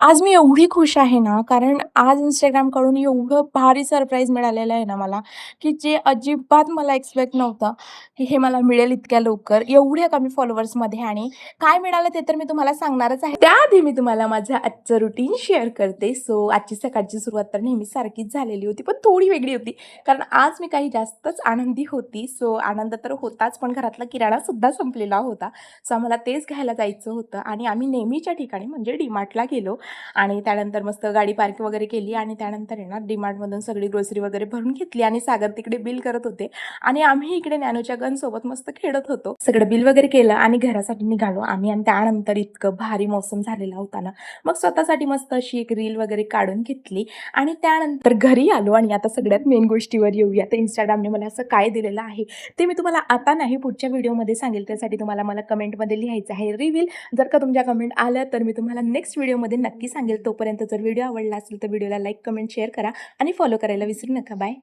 आज मी एवढी खुश आहे ना, कारण आज Instagramकडून एवढं भारी सरप्राईज मिळालेलं आहे ना मला, की जे अजिबात मला एक्सपेक्ट नव्हतं, की हे मला मिळेल इतक्या लवकर, एवढ्या कमी फॉलोअर्समध्ये. आणि काय मिळालं ते तर मी तुम्हाला सांगणारच आहे. त्याआधी मी तुम्हाला माझं आजचं रुटीन शेअर करते. सो आजची सकाळची सुरुवात तर नेहमी सारखीच झालेली होती, पण थोडी वेगळी होती. कारण आज मी काही जास्तच आनंदी होती. सो आनंद तर होताच, पण घरातला किराणासुद्धा संपलेला होता. सो आम्हाला तेच घ्यायला जायचं होतं आणि आम्ही नेहमीच्या ठिकाणी म्हणजे DMartला गेलो. आणि त्यानंतर मस्त गाडी पार्क वगैरे केली आणि त्यानंतर आहे ना DMartमधून सगळी ग्रोसरी वगैरे भरून घेतली आणि सागर तिकडे बिल करत होते आणि आम्ही इकडे नॅनोच्या गनसोबत मस्त खेळत होतो. सगळं बिल वगैरे केलं आणि घरासाठी निघालो आम्ही आणि त्यानंतर इतकं भारी मौसम झालेला होता ना, मग स्वतःसाठी मस्त अशी एक रील वगैरे काढून घेतली आणि त्यानंतर घरी आलो. आणि आता सगळ्यात मेन गोष्टीवर येऊया. तर Instagramने मला असं काय दिलेलं आहे ते मी तुम्हाला आता नाही, पुढच्या व्हिडिओमध्ये सांगेल. त्यासाठी तुम्हाला मला कमेंटमध्ये लिहायचं आहे रिव्हील. जर का तुमच्या कमेंट आल्या तर मी तुम्हाला नेक्स्ट व्हिडिओमध्ये नक्की सांगेल. तोपर्यंत जर व्हिडिओ आवडला असेल तर व्हिडिओला लाईक, कमेंट, शेअर करा आणि फॉलो करायला विसरू नका. बाय.